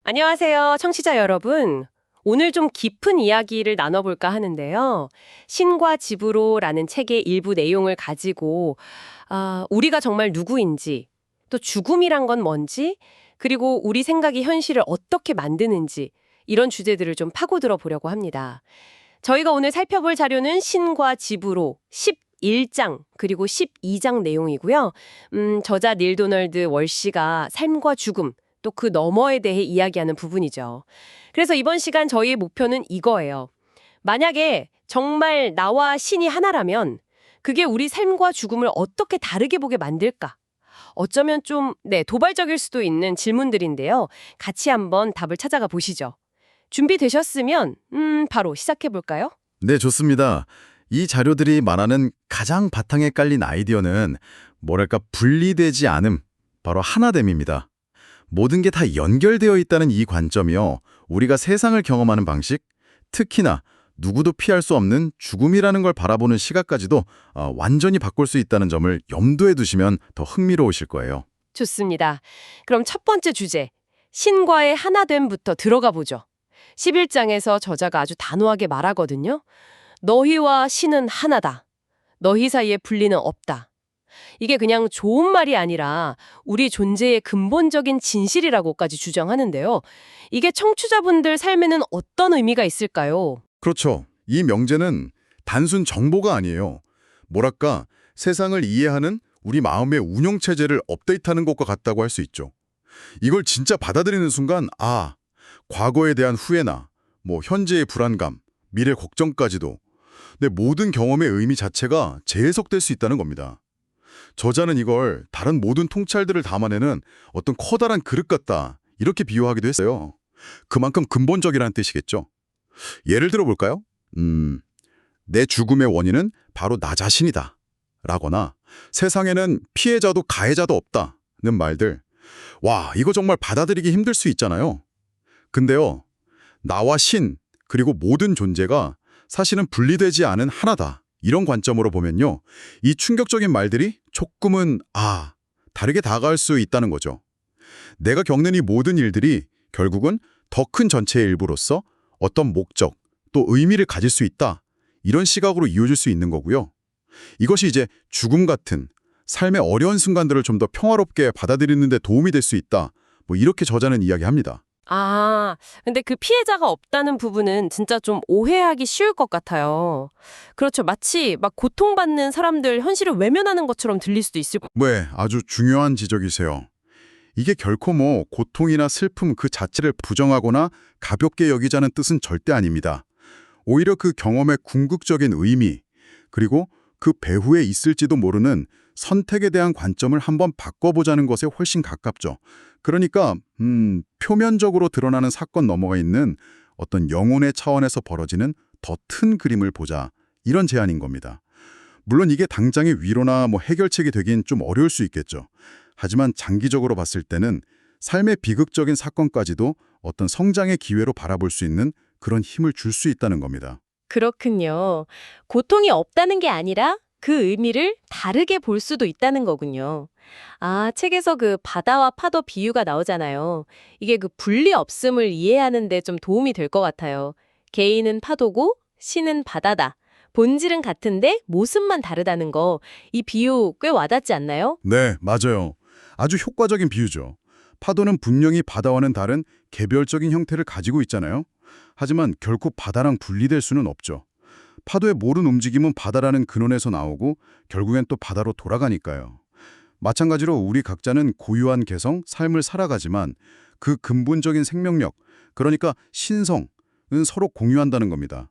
안녕하세요, 청취자 여러분. 오늘 좀 깊은 이야기를 나눠볼까 하는데요. 신과 집으로라는 책의 일부 내용을 가지고 우리가 정말 누구인지, 또 죽음이란 건 뭔지, 그리고 우리 생각이 현실을 어떻게 만드는지 이런 주제들을 좀 파고들어 보려고 합니다. 저희가 오늘 살펴볼 자료는 신과 집으로 11장 그리고 12장 내용이고요. 저자 닐 도널드 월시가 삶과 죽음, 또 그 너머에 대해 이야기하는 부분이죠. 그래서 이번 시간 저희의 목표는 이거예요. 만약에 정말 나와 신이 하나라면 그게 우리 삶과 죽음을 어떻게 다르게 보게 만들까? 어쩌면 좀, 도발적일 수도 있는 질문들인데요. 같이 한번 답을 찾아가 보시죠. 준비되셨으면, 바로 시작해 볼까요? 네, 좋습니다. 이 자료들이 말하는 가장 바탕에 깔린 아이디어는 뭐랄까 분리되지 않음, 바로 하나됨입니다. 모든 게 다 연결되어 있다는 이 관점이요. 우리가 세상을 경험하는 방식, 특히나 누구도 피할 수 없는 죽음이라는 걸 바라보는 시각까지도 완전히 바꿀 수 있다는 점을 염두에 두시면 더 흥미로우실 거예요. 좋습니다. 그럼 첫 번째 주제, 신과의 하나됨부터 들어가 보죠. 11장에서 저자가 아주 단호하게 말하거든요. 너희와 신은 하나다. 너희 사이에 분리는 없다. 이게 그냥 좋은 말이 아니라 우리 존재의 근본적인 진실이라고까지 주장하는데요. 이게 청취자분들 삶에는 어떤 의미가 있을까요? 그렇죠. 이 명제는 단순 정보가 아니에요. 뭐랄까 세상을 이해하는 우리 마음의 운영체제를 업데이트하는 것과 같다고 할 수 있죠. 이걸 진짜 받아들이는 순간 과거에 대한 후회나 현재의 불안감, 미래 걱정까지도 내 모든 경험의 의미 자체가 재해석될 수 있다는 겁니다. 저자는 이걸 다른 모든 통찰들을 담아내는 어떤 커다란 그릇 같다 이렇게 비유하기도 했어요. 그만큼 근본적이라는 뜻이겠죠. 예를 들어 볼까요? 내 죽음의 원인은 바로 나 자신이다 라거나 세상에는 피해자도 가해자도 없다는 말들. 와, 이거 정말 받아들이기 힘들 수 있잖아요. 근데요, 나와 신 그리고 모든 존재가 사실은 분리되지 않은 하나다. 이런 관점으로 보면요. 이 충격적인 말들이 조금은 다르게 다가갈 수 있다는 거죠. 내가 겪는 이 모든 일들이 결국은 더 큰 전체의 일부로서 어떤 목적 또 의미를 가질 수 있다. 이런 시각으로 이어질 수 있는 거고요. 이것이 이제 죽음 같은 삶의 어려운 순간들을 좀 더 평화롭게 받아들이는 데 도움이 될 수 있다. 이렇게 저자는 이야기합니다. 근데 그 피해자가 없다는 부분은 진짜 좀 오해하기 쉬울 것 같아요. 그렇죠. 마치 막 고통받는 사람들 현실을 외면하는 것처럼 들릴 수도 있을 것 네, 아주 중요한 지적이세요. 이게 결코 고통이나 슬픔 그 자체를 부정하거나 가볍게 여기자는 뜻은 절대 아닙니다. 오히려 그 경험의 궁극적인 의미, 그리고 그 배후에 있을지도 모르는 선택에 대한 관점을 한번 바꿔보자는 것에 훨씬 가깝죠. 그러니까 표면적으로 드러나는 사건 너머가 있는 어떤 영혼의 차원에서 벌어지는 더 큰 그림을 보자, 이런 제안인 겁니다. 물론 이게 당장의 위로나 해결책이 되긴 좀 어려울 수 있겠죠. 하지만 장기적으로 봤을 때는 삶의 비극적인 사건까지도 어떤 성장의 기회로 바라볼 수 있는 그런 힘을 줄 수 있다는 겁니다. 그렇군요. 고통이 없다는 게 아니라 그 의미를 다르게 볼 수도 있다는 거군요. 책에서 그 바다와 파도 비유가 나오잖아요. 이게 그 분리 없음을 이해하는 데 좀 도움이 될 것 같아요. 개인은 파도고 신은 바다다. 본질은 같은데 모습만 다르다는 거. 이 비유 꽤 와닿지 않나요? 네, 맞아요. 아주 효과적인 비유죠. 파도는 분명히 바다와는 다른 개별적인 형태를 가지고 있잖아요. 하지만 결코 바다랑 분리될 수는 없죠. 파도의 모든 움직임은 바다라는 근원에서 나오고 결국엔 또 바다로 돌아가니까요. 마찬가지로 우리 각자는 고유한 개성, 삶을 살아가지만 그 근본적인 생명력, 그러니까 신성은 서로 공유한다는 겁니다.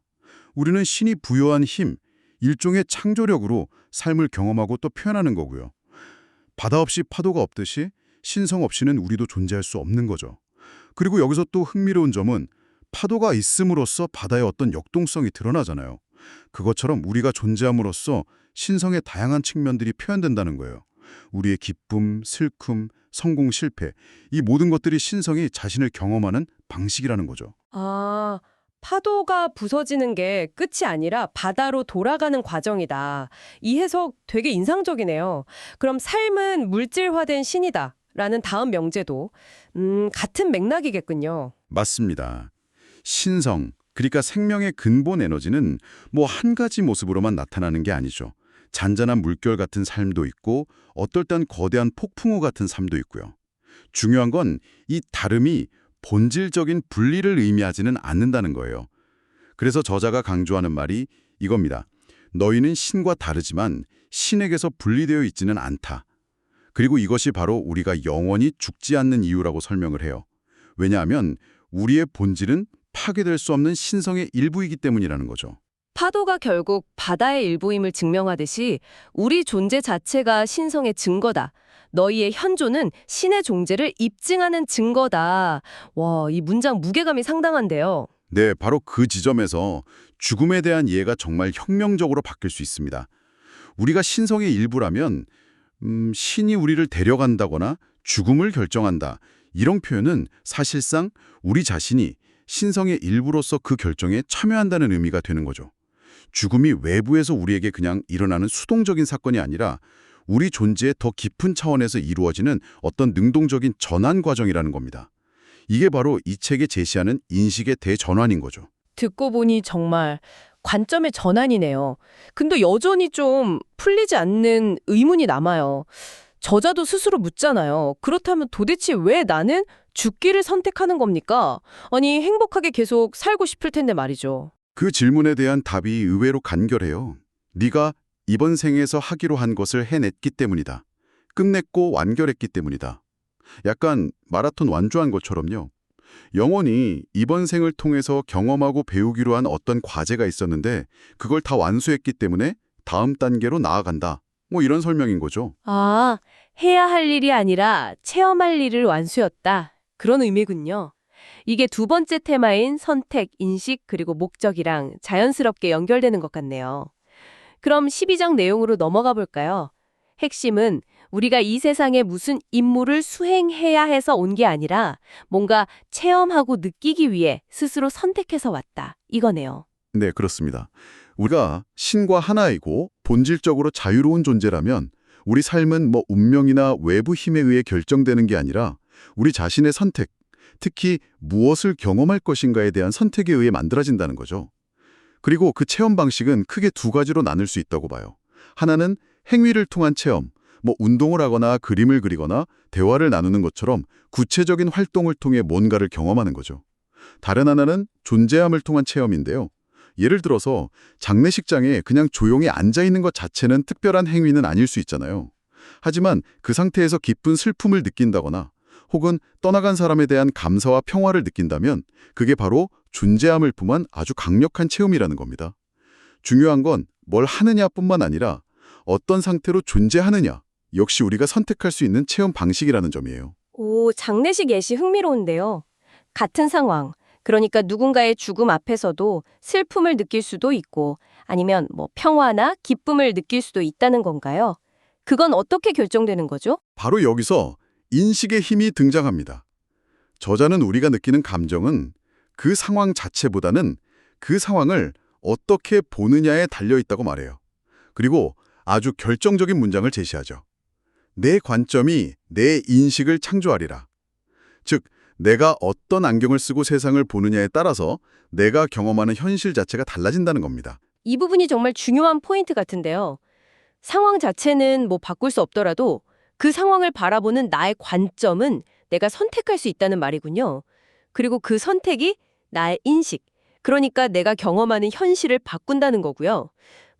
우리는 신이 부여한 힘, 일종의 창조력으로 삶을 경험하고 또 표현하는 거고요. 바다 없이 파도가 없듯이 신성 없이는 우리도 존재할 수 없는 거죠. 그리고 여기서 또 흥미로운 점은 파도가 있음으로써 바다의 어떤 역동성이 드러나잖아요. 그것처럼 우리가 존재함으로써 신성의 다양한 측면들이 표현된다는 거예요. 우리의 기쁨, 슬픔, 성공, 실패, 이 모든 것들이 신성이 자신을 경험하는 방식이라는 거죠. 파도가 부서지는 게 끝이 아니라 바다로 돌아가는 과정이다. 이 해석 되게 인상적이네요. 그럼 삶은 물질화된 신이다 라는 다음 명제도 같은 맥락이겠군요. 맞습니다. 신성, 그러니까 생명의 근본 에너지는 뭐 한 가지 모습으로만 나타나는 게 아니죠. 잔잔한 물결 같은 삶도 있고 어떨 땐 거대한 폭풍우 같은 삶도 있고요. 중요한 건 이 다름이 본질적인 분리를 의미하지는 않는다는 거예요. 그래서 저자가 강조하는 말이 이겁니다. 너희는 신과 다르지만 신에게서 분리되어 있지는 않다. 그리고 이것이 바로 우리가 영원히 죽지 않는 이유라고 설명을 해요. 왜냐하면 우리의 본질은 파괴될 수 없는 신성의 일부이기 때문이라는 거죠. 파도가 결국 바다의 일부임을 증명하듯이 우리 존재 자체가 신성의 증거다. 너희의 현존은 신의 존재를 입증하는 증거다. 와, 이 문장 무게감이 상당한데요. 네, 바로 그 지점에서 죽음에 대한 이해가 정말 혁명적으로 바뀔 수 있습니다. 우리가 신성의 일부라면 신이 우리를 데려간다거나 죽음을 결정한다. 이런 표현은 사실상 우리 자신이 신성의 일부로서 그 결정에 참여한다는 의미가 되는 거죠. 죽음이 외부에서 우리에게 그냥 일어나는 수동적인 사건이 아니라 우리 존재의 더 깊은 차원에서 이루어지는 어떤 능동적인 전환 과정이라는 겁니다. 이게 바로 이 책이 제시하는 인식의 대전환인 거죠. 듣고 보니 정말 관점의 전환이네요. 근데 여전히 좀 풀리지 않는 의문이 남아요. 저자도 스스로 묻잖아요. 그렇다면 도대체 왜 나는 죽기를 선택하는 겁니까? 아니, 행복하게 계속 살고 싶을 텐데 말이죠. 그 질문에 대한 답이 의외로 간결해요. 네가 이번 생에서 하기로 한 것을 해냈기 때문이다. 끝냈고 완결했기 때문이다. 약간 마라톤 완주한 것처럼요. 영원히 이번 생을 통해서 경험하고 배우기로 한 어떤 과제가 있었는데 그걸 다 완수했기 때문에 다음 단계로 나아간다. 뭐 이런 설명인 거죠. 아, 해야 할 일이 아니라 체험할 일을 완수였다. 그런 의미군요. 이게 두 번째 테마인 선택, 인식, 그리고 목적이랑 자연스럽게 연결되는 것 같네요. 그럼 12장 내용으로 넘어가 볼까요? 핵심은 우리가 이 세상에 무슨 임무를 수행해야 해서 온 게 아니라 뭔가 체험하고 느끼기 위해 스스로 선택해서 왔다. 이거네요. 네, 그렇습니다. 우리가 신과 하나이고 본질적으로 자유로운 존재라면 우리 삶은 뭐 운명이나 외부 힘에 의해 결정되는 게 아니라 우리 자신의 선택, 특히 무엇을 경험할 것인가에 대한 선택에 의해 만들어진다는 거죠. 그리고 그 체험 방식은 크게 두 가지로 나눌 수 있다고 봐요. 하나는 행위를 통한 체험, 뭐 운동을 하거나 그림을 그리거나 대화를 나누는 것처럼 구체적인 활동을 통해 뭔가를 경험하는 거죠. 다른 하나는 존재함을 통한 체험인데요. 예를 들어서 장례식장에 그냥 조용히 앉아있는 것 자체는 특별한 행위는 아닐 수 있잖아요. 하지만 그 상태에서 깊은 슬픔을 느낀다거나 혹은 떠나간 사람에 대한 감사와 평화를 느낀다면 그게 바로 존재함을 품은 아주 강력한 체험이라는 겁니다. 중요한 건 뭘 하느냐뿐만 아니라 어떤 상태로 존재하느냐, 역시 우리가 선택할 수 있는 체험 방식이라는 점이에요. 오, 장례식 예시 흥미로운데요. 같은 상황, 그러니까 누군가의 죽음 앞에서도 슬픔을 느낄 수도 있고 아니면 뭐 평화나 기쁨을 느낄 수도 있다는 건가요? 그건 어떻게 결정되는 거죠? 바로 여기서 인식의 힘이 등장합니다. 저자는 우리가 느끼는 감정은 그 상황 자체보다는 그 상황을 어떻게 보느냐에 달려있다고 말해요. 그리고 아주 결정적인 문장을 제시하죠. 내 관점이 내 인식을 창조하리라. 즉, 내가 어떤 안경을 쓰고 세상을 보느냐에 따라서 내가 경험하는 현실 자체가 달라진다는 겁니다. 이 부분이 정말 중요한 포인트 같은데요. 상황 자체는 뭐 바꿀 수 없더라도 그 상황을 바라보는 나의 관점은 내가 선택할 수 있다는 말이군요. 그리고 그 선택이 나의 인식, 그러니까 내가 경험하는 현실을 바꾼다는 거고요.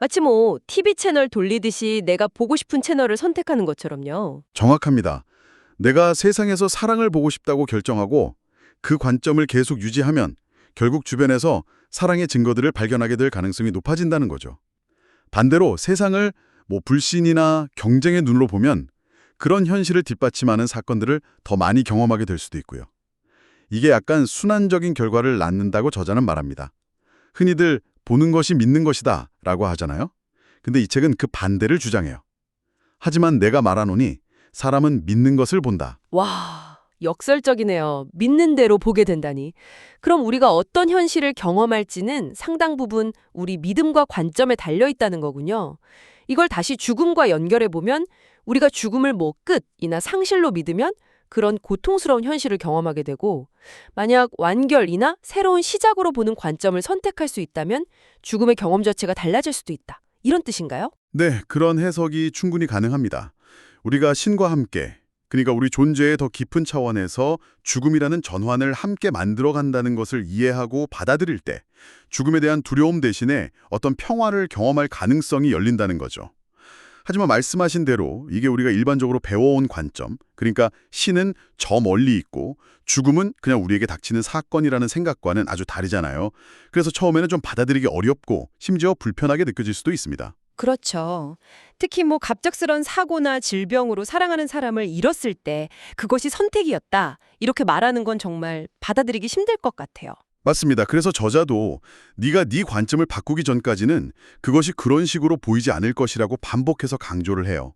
마치 뭐 TV 채널 돌리듯이 내가 보고 싶은 채널을 선택하는 것처럼요. 정확합니다. 내가 세상에서 사랑을 보고 싶다고 결정하고 그 관점을 계속 유지하면 결국 주변에서 사랑의 증거들을 발견하게 될 가능성이 높아진다는 거죠. 반대로 세상을 뭐 불신이나 경쟁의 눈으로 보면 그런 현실을 뒷받침하는 사건들을 더 많이 경험하게 될 수도 있고요. 이게 약간 순환적인 결과를 낳는다고 저자는 말합니다. 흔히들 보는 것이 믿는 것이다 라고 하잖아요. 근데 이 책은 그 반대를 주장해요. 하지만 내가 말하노니 사람은 믿는 것을 본다. 와, 역설적이네요. 믿는 대로 보게 된다니. 그럼 우리가 어떤 현실을 경험할지는 상당 부분 우리 믿음과 관점에 달려 있다는 거군요. 이걸 다시 죽음과 연결해 보면 우리가 죽음을 뭐 끝이나 상실로 믿으면 그런 고통스러운 현실을 경험하게 되고, 만약 완결이나 새로운 시작으로 보는 관점을 선택할 수 있다면 죽음의 경험 자체가 달라질 수도 있다. 이런 뜻인가요? 네, 그런 해석이 충분히 가능합니다. 우리가 신과 함께, 그러니까 우리 존재의 더 깊은 차원에서 죽음이라는 전환을 함께 만들어간다는 것을 이해하고 받아들일 때 죽음에 대한 두려움 대신에 어떤 평화를 경험할 가능성이 열린다는 거죠. 하지만 말씀하신 대로 이게 우리가 일반적으로 배워온 관점, 그러니까 신은 저 멀리 있고 죽음은 그냥 우리에게 닥치는 사건이라는 생각과는 아주 다르잖아요. 그래서 처음에는 좀 받아들이기 어렵고 심지어 불편하게 느껴질 수도 있습니다. 그렇죠. 특히 갑작스런 사고나 질병으로 사랑하는 사람을 잃었을 때 그것이 선택이었다. 이렇게 말하는 건 정말 받아들이기 힘들 것 같아요. 맞습니다. 그래서 저자도 네가 네 관점을 바꾸기 전까지는 그것이 그런 식으로 보이지 않을 것이라고 반복해서 강조를 해요.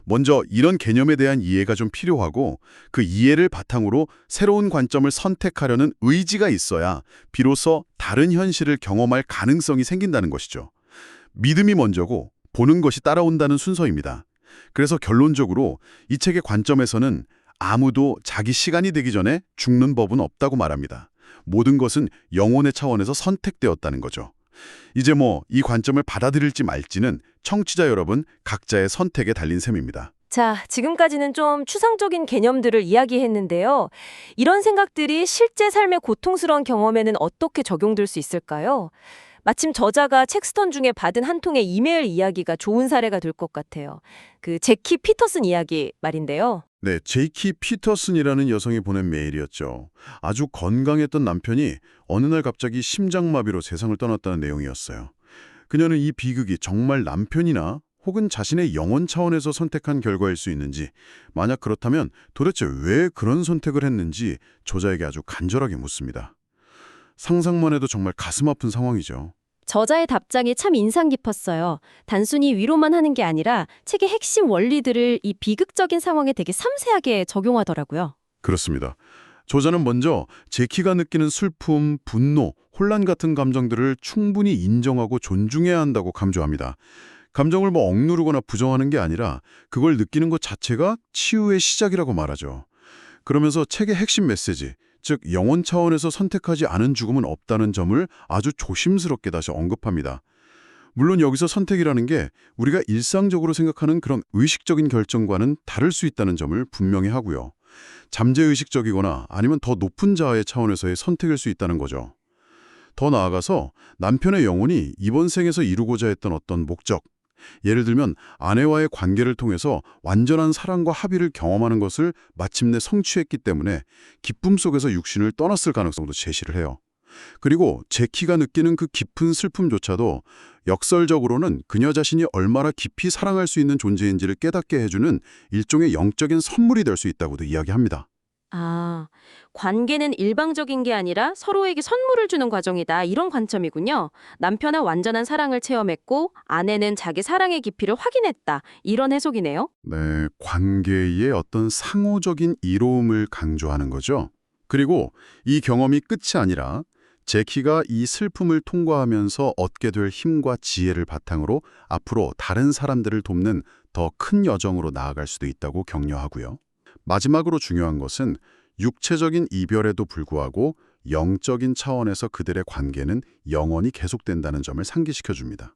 먼저 이런 개념에 대한 이해가 좀 필요하고 그 이해를 바탕으로 새로운 관점을 선택하려는 의지가 있어야 비로소 다른 현실을 경험할 가능성이 생긴다는 것이죠. 믿음이 먼저고 보는 것이 따라온다는 순서입니다. 그래서 결론적으로 이 책의 관점에서는 아무도 자기 시간이 되기 전에 죽는 법은 없다고 말합니다. 모든 것은 영혼의 차원에서 선택되었다는 거죠. 이제 이 관점을 받아들일지 말지는 청취자 여러분 각자의 선택에 달린 셈입니다. 자, 지금까지는 좀 추상적인 개념들을 이야기했는데요. 이런 생각들이 실제 삶의 고통스러운 경험에는 어떻게 적용될 수 있을까요? 마침 저자가 첵스턴 중에 받은 한 통의 이메일 이야기가 좋은 사례가 될 것 같아요. 그 제키 피터슨 이야기 말인데요. 네, 제이키 피터슨이라는 여성이 보낸 메일이었죠. 아주 건강했던 남편이 어느 날 갑자기 심장마비로 세상을 떠났다는 내용이었어요. 그녀는 이 비극이 정말 남편이나 혹은 자신의 영혼 차원에서 선택한 결과일 수 있는지, 만약 그렇다면 도대체 왜 그런 선택을 했는지 저자에게 아주 간절하게 묻습니다. 상상만 해도 정말 가슴 아픈 상황이죠. 저자의 답장이 참 인상 깊었어요. 단순히 위로만 하는 게 아니라 책의 핵심 원리들을 이 비극적인 상황에 되게 섬세하게 적용하더라고요. 그렇습니다. 저자는 먼저 제키가 느끼는 슬픔, 분노, 혼란 같은 감정들을 충분히 인정하고 존중해야 한다고 강조합니다. 감정을 억누르거나 부정하는 게 아니라 그걸 느끼는 것 자체가 치유의 시작이라고 말하죠. 그러면서 책의 핵심 메시지, 즉 영혼 차원에서 선택하지 않은 죽음은 없다는 점을 아주 조심스럽게 다시 언급합니다. 물론 여기서 선택이라는 게 우리가 일상적으로 생각하는 그런 의식적인 결정과는 다를 수 있다는 점을 분명히 하고요. 잠재의식적이거나 아니면 더 높은 자아의 차원에서의 선택일 수 있다는 거죠. 더 나아가서 남편의 영혼이 이번 생에서 이루고자 했던 어떤 목적, 예를 들면 아내와의 관계를 통해서 완전한 사랑과 합의를 경험하는 것을 마침내 성취했기 때문에 기쁨 속에서 육신을 떠났을 가능성도 제시를 해요. 그리고 제키가 느끼는 그 깊은 슬픔조차도 역설적으로는 그녀 자신이 얼마나 깊이 사랑할 수 있는 존재인지를 깨닫게 해주는 일종의 영적인 선물이 될 수 있다고도 이야기합니다. 아, 관계는 일방적인 게 아니라 서로에게 선물을 주는 과정이다. 이런 관점이군요. 남편은 완전한 사랑을 체험했고 아내는 자기 사랑의 깊이를 확인했다. 이런 해석이네요. 네, 관계의 어떤 상호적인 이로움을 강조하는 거죠. 그리고 이 경험이 끝이 아니라 제키가 이 슬픔을 통과하면서 얻게 될 힘과 지혜를 바탕으로 앞으로 다른 사람들을 돕는 더 큰 여정으로 나아갈 수도 있다고 격려하고요. 마지막으로 중요한 것은 육체적인 이별에도 불구하고 영적인 차원에서 그들의 관계는 영원히 계속된다는 점을 상기시켜줍니다.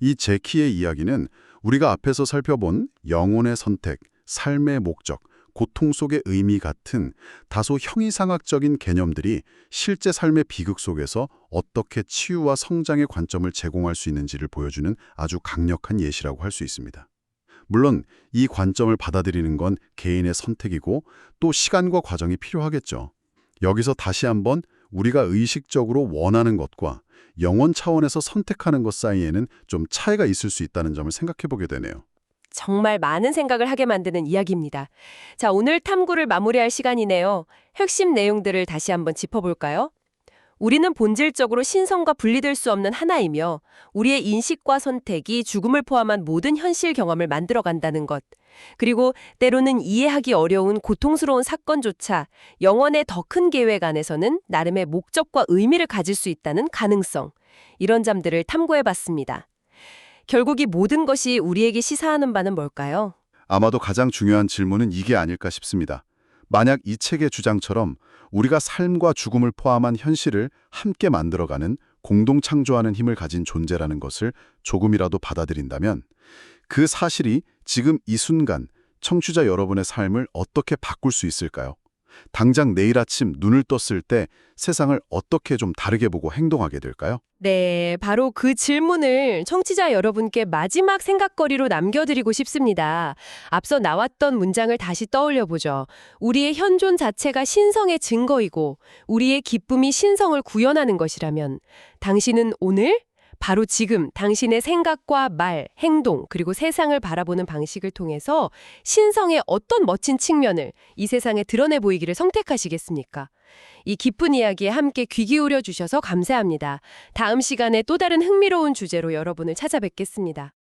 이 제키의 이야기는 우리가 앞에서 살펴본 영혼의 선택, 삶의 목적, 고통 속의 의미 같은 다소 형이상학적인 개념들이 실제 삶의 비극 속에서 어떻게 치유와 성장의 관점을 제공할 수 있는지를 보여주는 아주 강력한 예시라고 할 수 있습니다. 물론 이 관점을 받아들이는 건 개인의 선택이고 또 시간과 과정이 필요하겠죠. 여기서 다시 한번 우리가 의식적으로 원하는 것과 영혼 차원에서 선택하는 것 사이에는 좀 차이가 있을 수 있다는 점을 생각해 보게 되네요. 정말 많은 생각을 하게 만드는 이야기입니다. 자, 오늘 탐구를 마무리할 시간이네요. 핵심 내용들을 다시 한번 짚어볼까요? 우리는 본질적으로 신성과 분리될 수 없는 하나이며 우리의 인식과 선택이 죽음을 포함한 모든 현실 경험을 만들어간다는 것. 그리고 때로는 이해하기 어려운 고통스러운 사건조차 영혼의 더 큰 계획 안에서는 나름의 목적과 의미를 가질 수 있다는 가능성. 이런 점들을 탐구해봤습니다. 결국 이 모든 것이 우리에게 시사하는 바는 뭘까요? 아마도 가장 중요한 질문은 이게 아닐까 싶습니다. 만약 이 책의 주장처럼 우리가 삶과 죽음을 포함한 현실을 함께 만들어가는 공동 창조하는 힘을 가진 존재라는 것을 조금이라도 받아들인다면 그 사실이 지금 이 순간 청취자 여러분의 삶을 어떻게 바꿀 수 있을까요? 당장 내일 아침 눈을 떴을 때 세상을 어떻게 좀 다르게 보고 행동하게 될까요? 네, 바로 그 질문을 청취자 여러분께 마지막 생각거리로 남겨드리고 싶습니다. 앞서 나왔던 문장을 다시 떠올려 보죠. 우리의 현존 자체가 신성의 증거이고 우리의 기쁨이 신성을 구현하는 것이라면 당신은 오늘 바로 지금 당신의 생각과 말, 행동, 그리고 세상을 바라보는 방식을 통해서 신성의 어떤 멋진 측면을 이 세상에 드러내 보이기를 선택하시겠습니까? 이 깊은 이야기에 함께 귀 기울여 주셔서 감사합니다. 다음 시간에 또 다른 흥미로운 주제로 여러분을 찾아뵙겠습니다.